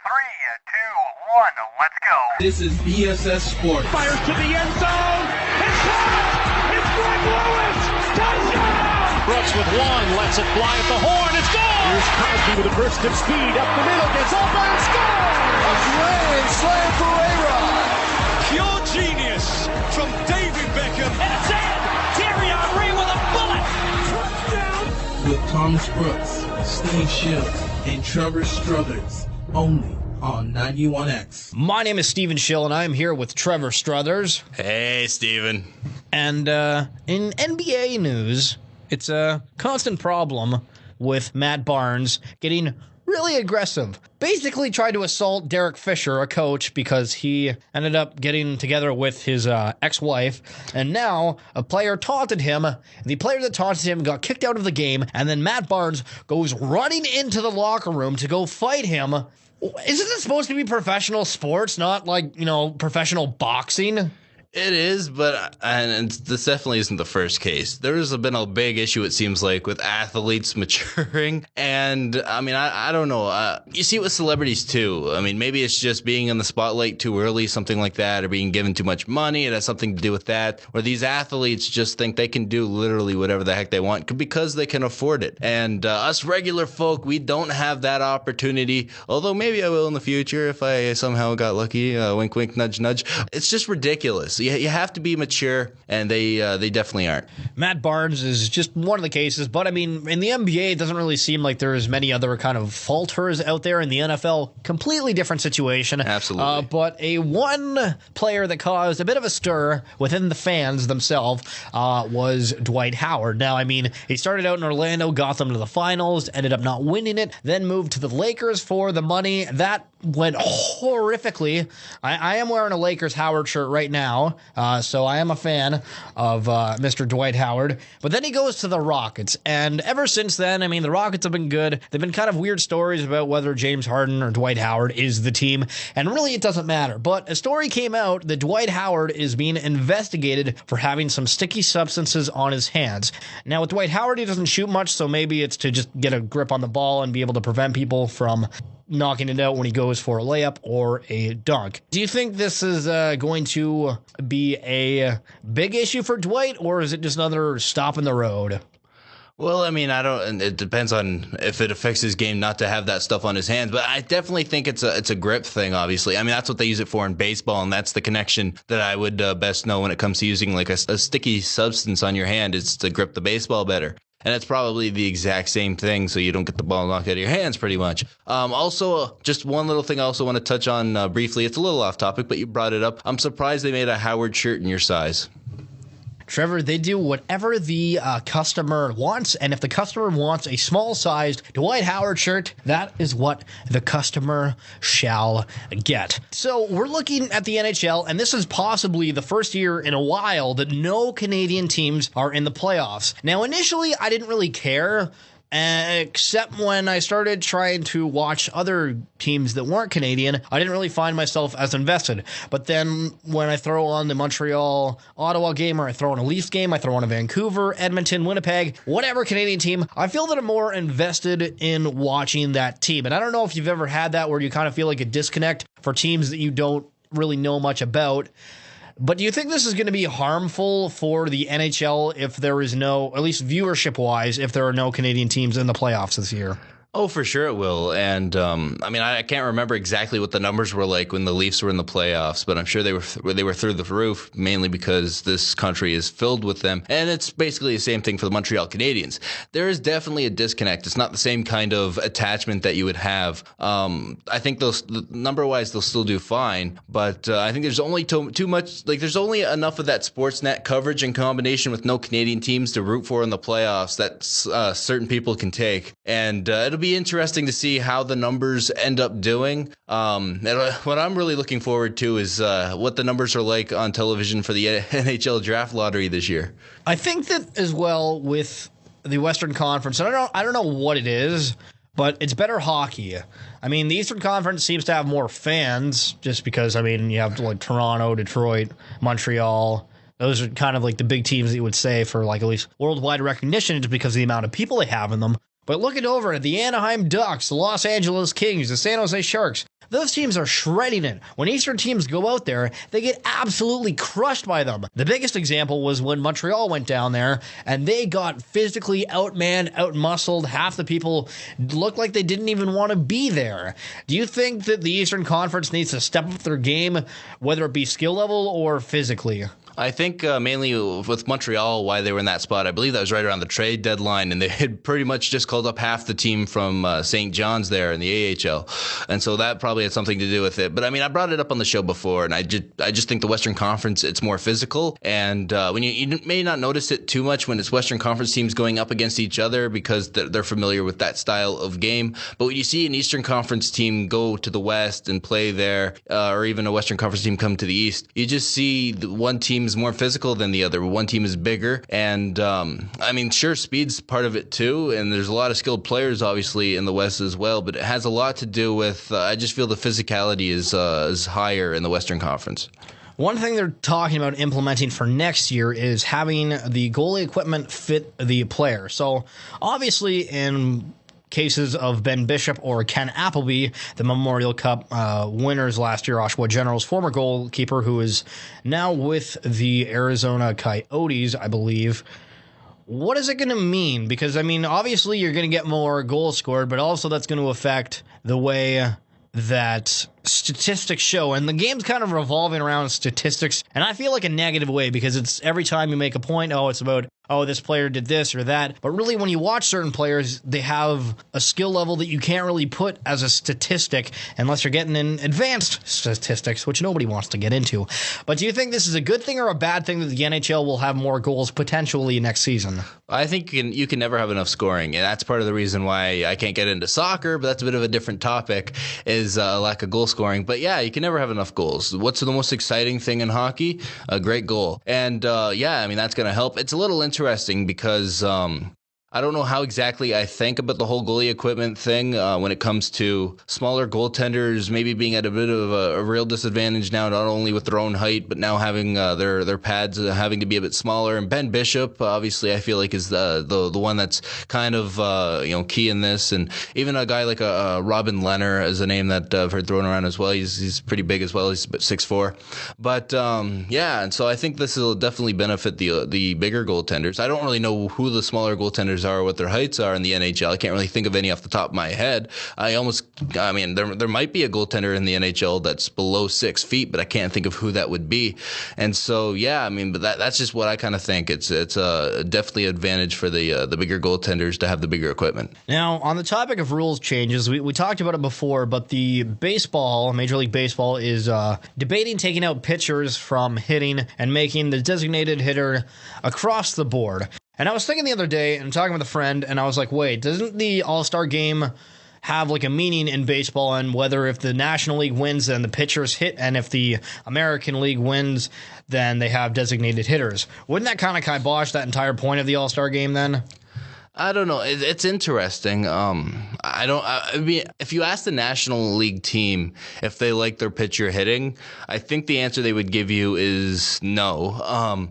3, 2, 1, let's go. This is BSS Sports. Fires to the end zone. It's caught. It's Greg Lewis. Touchdown. Brooks with one. Lets it fly at the horn. It's gone. Here's Crosby with a burst of speed up the middle. Gets open and scores. A grand slam for A-Rod. Pure genius from David Beckham. And it's in. Thierry Henry with a bullet. Touchdown. With Thomas Brooks, Steve Shields, and Trevor Struthers. Only on 91X. My name is Steven Schill, and I'm here with Trevor Struthers. Hey, Steven. And in NBA news, it's a constant problem with Matt Barnes getting really aggressive. Basically tried to assault Derek Fisher, a coach, because he ended up getting together with his ex-wife, and now a player taunted him. The player that taunted him got kicked out of the game, and then Matt Barnes goes running into the locker room to go fight him. Isn't this supposed to be professional sports, not like, professional boxing? It is, but this definitely isn't the first case. There has been a big issue, it seems like, with athletes maturing. And, I don't know. You see it with celebrities, too. Maybe it's just being in the spotlight too early, something like that, or being given too much money. It has something to do with that. Where these athletes just think they can do literally whatever the heck they want because they can afford it. And us regular folk, we don't have that opportunity. Although maybe I will in the future if I somehow got lucky. Wink, wink, nudge, nudge. It's just ridiculous. You have to be mature, and they definitely aren't. Matt Barnes is just one of the cases, but in the NBA, it doesn't really seem like there's many other kind of falters out there. In the NFL, completely different situation. Absolutely. But one player that caused a bit of a stir within the fans themselves was Dwight Howard. Now, he started out in Orlando, got them to the finals, ended up not winning it, then moved to the Lakers for the money. That went horrifically. I am wearing a Lakers Howard shirt right now, so I am a fan of Mr. Dwight Howard. But then he goes to the Rockets, and ever since then, the Rockets have been good. They've been kind of weird stories about whether James Harden or Dwight Howard is the team, and really it doesn't matter. But a story came out that Dwight Howard is being investigated for having some sticky substances on his hands. Now, with Dwight Howard, he doesn't shoot much, so maybe it's to just get a grip on the ball and be able to prevent people from knocking it out when he goes for a layup or a dunk. Do you think this is going to be a big issue for Dwight, or is it just another stop in the road? Well, I don't. It depends on if it affects his game not to have that stuff on his hands. But I definitely think it's a grip thing. Obviously, that's what they use it for in baseball, and that's the connection that I would best know when it comes to using like a sticky substance on your hand. It's to grip the baseball better. And it's probably the exact same thing, so you don't get the ball knocked out of your hands, pretty much. Also, just one little thing I also want to touch on briefly. It's a little off topic, but you brought it up. I'm surprised they made a Howard shirt in your size. Trevor, they do whatever the customer wants, and if the customer wants a small-sized Dwight Howard shirt, that is what the customer shall get. So we're looking at the NHL, and this is possibly the first year in a while that no Canadian teams are in the playoffs. Now, initially, I didn't really care, except when I started trying to watch other teams that weren't Canadian. I didn't really find myself as invested. But then when I throw on the Montreal-Ottawa game, or I throw on a Leafs game, I throw on a Vancouver, Edmonton, Winnipeg, whatever Canadian team, I feel that I'm more invested in watching that team. And I don't know if you've ever had that where you kind of feel like a disconnect for teams that you don't really know much about. But do you think this is going to be harmful for the NHL if there is no, at least viewership-wise, if there are no Canadian teams in the playoffs this year? Oh, for sure it will. And I can't remember exactly what the numbers were like when the Leafs were in the playoffs, but I'm sure they were through the roof, mainly because this country is filled with them. And it's basically the same thing for the Montreal Canadiens. There is definitely a disconnect. It's not the same kind of attachment that you would have. I think number-wise they'll still do fine, but I think there's only too much. Like, there's only enough of that Sportsnet coverage in combination with no Canadian teams to root for in the playoffs that certain people can take, and it'll be interesting to see how the numbers end up doing. And what I'm really looking forward to is what the numbers are like on television for the NHL draft lottery this year. I think that as well with the Western Conference, and I don't know what it is, but it's better hockey. The Eastern Conference seems to have more fans just because, you have like Toronto, Detroit, Montreal. Those are kind of like the big teams that you would say for like at least worldwide recognition, just because of the amount of people they have in them. But looking over at the Anaheim Ducks, the Los Angeles Kings, the San Jose Sharks, those teams are shredding it. When Eastern teams go out there, they get absolutely crushed by them. The biggest example was when Montreal went down there, and they got physically outmanned, outmuscled. Half the people looked like they didn't even want to be there. Do you think that the Eastern Conference needs to step up their game, whether it be skill level or physically? I think mainly with Montreal, why they were in that spot, I believe that was right around the trade deadline, and they had pretty much just called up half the team from St. John's there in the AHL, and so that probably had something to do with it. But I mean, I brought it up on the show before, and I just think the Western Conference, it's more physical, and when you may not notice it too much when it's Western Conference teams going up against each other because they're familiar with that style of game. But when you see an Eastern Conference team go to the West and play there, or even a Western Conference team come to the East, you just see one team is more physical than the other. One team is bigger, and I mean, sure, speed's part of it too, and there's a lot of skilled players obviously in the West as well, but it has a lot to do with I just feel the physicality is higher in the Western Conference. One thing they're talking about implementing for next year is having the goalie equipment fit the player. So obviously in cases of Ben Bishop or Ken Appleby, the Memorial Cup winners last year, Oshawa Generals former goalkeeper, who is now with the Arizona Coyotes, I believe. What is it going to mean? Because, I mean, obviously you're going to get more goals scored, but also that's going to affect the way that statistics show, and the game's kind of revolving around statistics, and I feel like a negative way, because it's every time you make a point, it's about, this player did this or that, but really when you watch certain players, they have a skill level that you can't really put as a statistic unless you're getting in advanced statistics, which nobody wants to get into. But do you think this is a good thing or a bad thing that the NHL will have more goals potentially next season? I think you can never have enough scoring, and that's part of the reason why I can't get into soccer, but that's a bit of a different topic, is lack of goal scoring. But yeah, you can never have enough goals. What's the most exciting thing in hockey? A great goal. And I mean, that's going to help. It's a little interesting because I don't know how exactly I think about the whole goalie equipment thing when it comes to smaller goaltenders maybe being at a bit of a real disadvantage now, not only with their own height, but now having their pads having to be a bit smaller. And Ben Bishop, obviously, I feel like is the one that's kind of key in this. And even a guy like a Robin Lehner is a name that I've heard thrown around as well. He's pretty big as well. He's about 6'4". But and so I think this will definitely benefit the bigger goaltenders. I don't really know who the smaller goaltenders are, what their heights are in the NHL. I can't really think of any off the top of my head. There might be a goaltender in the NHL that's below 6 feet, but I can't think of who that would be. And so, but that's just what I kind of think. It's definitely an advantage for the bigger goaltenders to have the bigger equipment. Now, on the topic of rules changes, we talked about it before, but the Major League Baseball is debating taking out pitchers from hitting and making the designated hitter across the board. And I was thinking the other day, and talking with a friend, and I was like, wait, doesn't the All-Star game have like a meaning in baseball, and whether if the National League wins, then the pitchers hit, and if the American League wins, then they have designated hitters? Wouldn't that kind of kibosh that entire point of the All-Star game then? I don't know. It's interesting. If you ask the National League team if they like their pitcher hitting, I think the answer they would give you is no.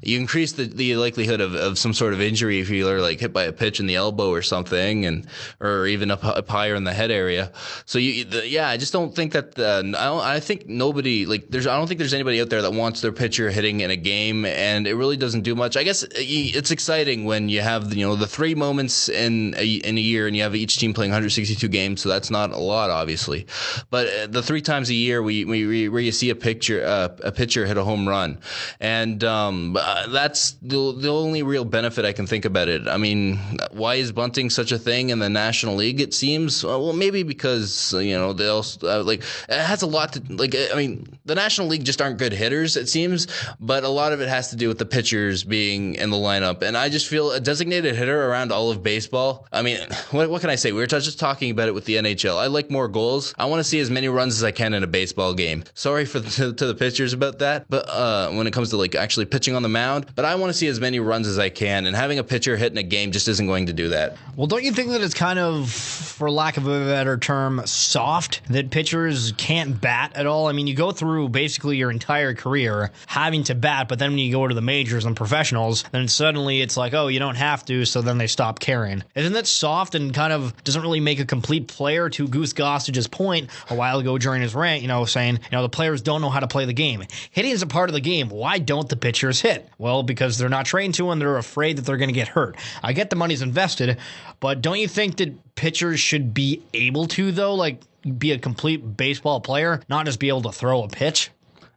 You increase the likelihood of some sort of injury if you're like hit by a pitch in the elbow or something, or even up higher in the head area. So I just don't think that. I think nobody I don't think there's anybody out there that wants their pitcher hitting in a game, and it really doesn't do much. I guess it's exciting when you have the 3 moments in a year, and you have each team playing 162 games, so that's not a lot, obviously. But the 3 times a year where you see a pitcher hit a home run, and that's the only real benefit I can think about it. I mean, why is bunting such a thing in the National League? It seems maybe because they also it has a lot to the National League just aren't good hitters, it seems, but a lot of it has to do with the pitchers being in the lineup, and I just feel a designated hitter around all of baseball. I mean, what can I say? We were just talking about it with the NHL. I like more goals. I want to see as many runs as I can in a baseball game. Sorry to the pitchers about that, but when it comes to actually pitching on the mound, but I want to see as many runs as I can, and having a pitcher hit in a game just isn't going to do that. Well, don't you think that it's kind of, for lack of a better term, soft, that pitchers can't bat at all? I mean, you go through basically your entire career having to bat, but then when you go to the majors and professionals, then suddenly it's like, oh, you don't have to, so then they stop caring. Isn't that soft and kind of doesn't really make a complete player? To Goose Gossage's point a while ago during his rant, saying, the players don't know how to play the game. Hitting is a part of the game. Why don't the pitchers hit? Well, because they're not trained to and they're afraid that they're going to get hurt. I get the money's invested, but don't you think that pitchers should be able to, though, like be a complete baseball player, not just be able to throw a pitch?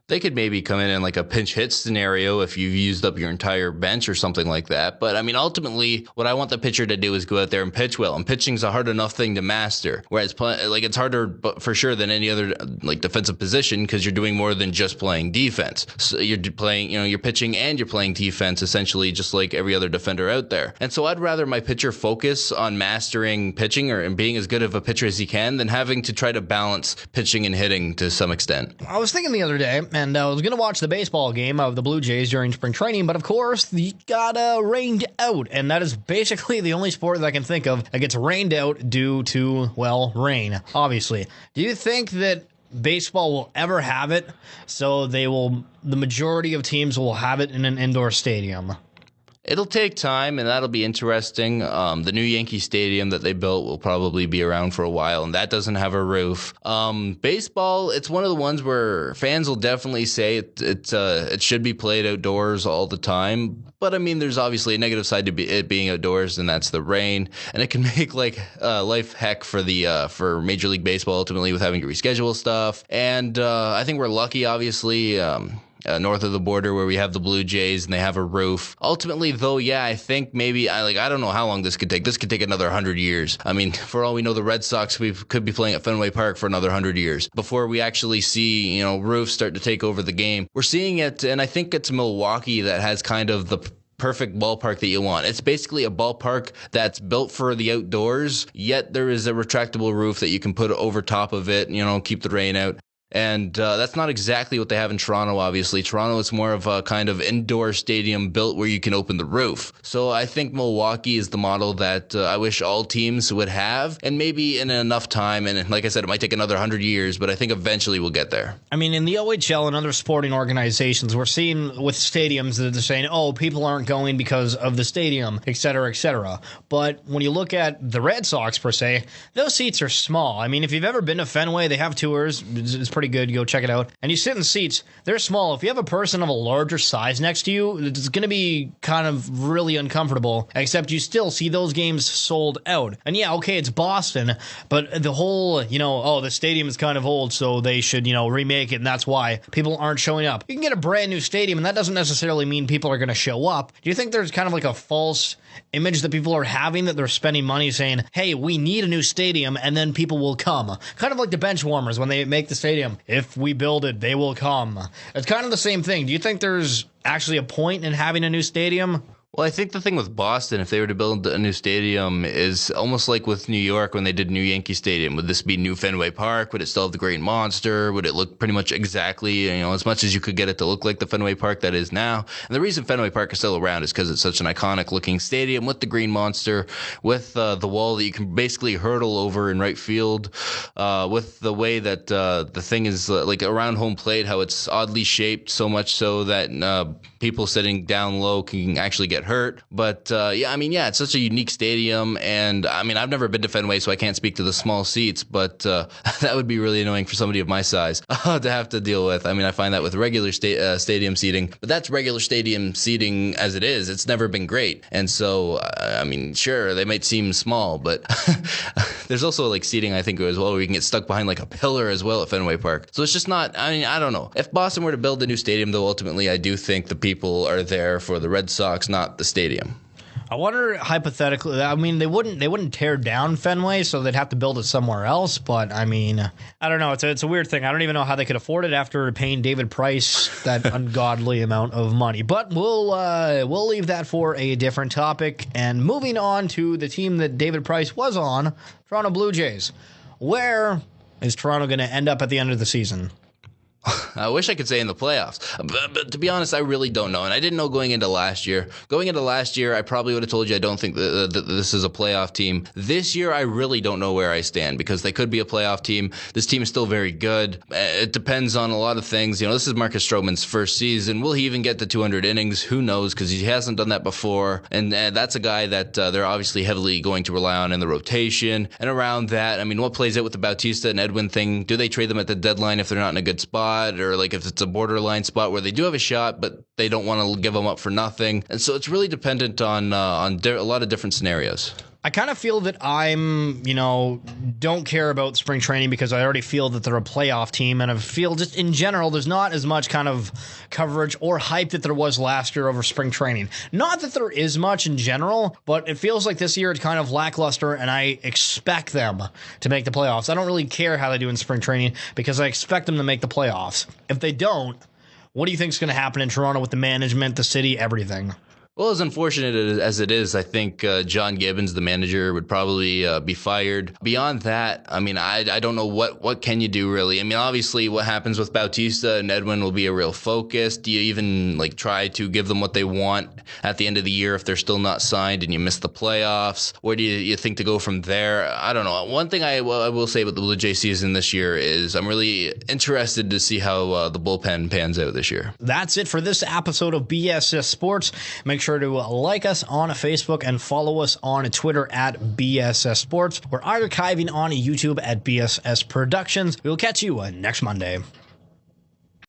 They could maybe come in like a pinch hit scenario if you've used up your entire bench or something like that. But I mean, ultimately, what I want the pitcher to do is go out there and pitch well. And pitching's a hard enough thing to master. Whereas it's harder for sure than any other like defensive position because you're doing more than just playing defense. So you're playing, you're pitching and you're playing defense essentially just like every other defender out there. And so I'd rather my pitcher focus on mastering pitching and being as good of a pitcher as he can than having to try to balance pitching and hitting to some extent. I was thinking the other day, and I was going to watch the baseball game of the Blue Jays during spring training, but of course, you got rained out. And that is basically the only sport that I can think of that gets rained out due to, rain, obviously. Do you think that baseball will ever have it so the majority of teams will have it in an indoor stadium? It'll take time, and that'll be interesting. The new Yankee Stadium that they built will probably be around for a while, and that doesn't have a roof. Baseball, it's one of the ones where fans will definitely say it should be played outdoors all the time. But I mean, there's obviously a negative side to it being outdoors, and that's the rain, and it can make life heck for for Major League Baseball ultimately with having to reschedule stuff. And I think we're lucky, obviously. North of the border where we have the Blue Jays and they have a roof. Ultimately, though, I think maybe I don't know how long this could take. This could take another 100 years. I mean, for all we know, the Red Sox could be playing at Fenway Park for another 100 years before we actually see roofs start to take over the game. We're seeing it, and I think it's Milwaukee that has kind of the perfect ballpark that you want. It's basically a ballpark that's built for the outdoors, yet there is a retractable roof that you can put over top of it, keep the rain out. And that's not exactly what they have in Toronto, obviously. Toronto is more of a kind of indoor stadium built where you can open the roof. So I think Milwaukee is the model that I wish all teams would have. And maybe in enough time, and like I said, it might take another 100 years, but I think eventually we'll get there. I mean, in the OHL and other sporting organizations, we're seeing with stadiums that they're saying, people aren't going because of the stadium, et cetera, et cetera. But when you look at the Red Sox, per se, those seats are small. I mean, if you've ever been to Fenway, they have tours. It's pretty good. Go check it out. And you sit in seats, they're small. If you have a person of a larger size next to you, it's going to be kind of really uncomfortable, except you still see those games sold out. And it's Boston, but the whole, the stadium is kind of old, so they should, remake it, and that's why people aren't showing up. You can get a brand new stadium, and that doesn't necessarily mean people are going to show up. Do you think there's kind of like a false image that people are having that they're spending money saying, hey, we need a new stadium, and then people will come? Kind of like the bench warmers when they make the stadium. If we build it, they will come. It's kind of the same thing. Do you think there's actually a point in having a new stadium? Well, I think the thing with Boston, if they were to build a new stadium, is almost like with New York when they did new Yankee Stadium. Would this be new Fenway Park? Would it still have the Green Monster? Would it look pretty much exactly, as much as you could get it to look like the Fenway Park that is now? And the reason Fenway Park is still around is because it's such an iconic looking stadium with the Green Monster, with the wall that you can basically hurdle over in right field, with the way that the thing is like around home plate, how it's oddly shaped so much so that people sitting down low can actually get hurt. But it's such a unique stadium, and I mean, I've never been to Fenway, so I can't speak to the small seats, but that would be really annoying for somebody of my size to have to deal with. I mean, I find that with regular stadium seating, but that's regular stadium seating as it is. It's never been great, and so sure, they might seem small, but there's also like seating, I think, as well, where you can get stuck behind like a pillar as well at Fenway Park. So it's just not. I mean, I don't know. If Boston were to build a new stadium, though, ultimately, I do think the people are there for the Red Sox, not the stadium. I wonder, hypothetically, I mean, they wouldn't tear down Fenway, so they'd have to build it somewhere else. But I mean, I don't know. It's a weird thing. I don't even know how they could afford it after paying David Price that ungodly amount of money. But we'll leave that for a different topic. And moving on to the team that David Price was on, Toronto Blue Jays. Where is Toronto going to end up at the end of the season? I wish I could say in the playoffs. But to be honest, I really don't know. And I didn't know going into last year. Going into last year, I probably would have told you I don't think that this is a playoff team. This year, I really don't know where I stand because they could be a playoff team. This team is still very good. It depends on a lot of things. This is Marcus Stroman's first season. Will he even get to 200 innings? Who knows? Because he hasn't done that before. And that's a guy that they're obviously heavily going to rely on in the rotation. And around that, I mean, what plays out with the Bautista and Edwin thing? Do they trade them at the deadline if they're not in a good spot? Or like if it's a borderline spot where they do have a shot, but they don't want to give them up for nothing? And so it's really dependent on a lot of different scenarios. I kind of feel that don't care about spring training because I already feel that they're a playoff team, and I feel just in general there's not as much kind of coverage or hype that there was last year over spring training. Not that there is much in general, but it feels like this year it's kind of lackluster, and I expect them to make the playoffs. I don't really care how they do in spring training because I expect them to make the playoffs. If they don't, what do you think is going to happen in Toronto with the management, the city, everything? Well, as unfortunate as it is, I think John Gibbons, the manager, would probably be fired. Beyond that, I mean, I don't know what can you do, really. I mean, obviously, what happens with Bautista and Edwin will be a real focus. Do you even try to give them what they want at the end of the year if they're still not signed and you miss the playoffs? Where do you think to go from there? I don't know. One thing I will say about the Blue Jay season this year is I'm really interested to see how the bullpen pans out this year. That's it for this episode of BSS Sports. Make sure to like us on Facebook and follow us on Twitter at BSS Sports. We're archiving on YouTube at BSS Productions. We'll catch you next Monday.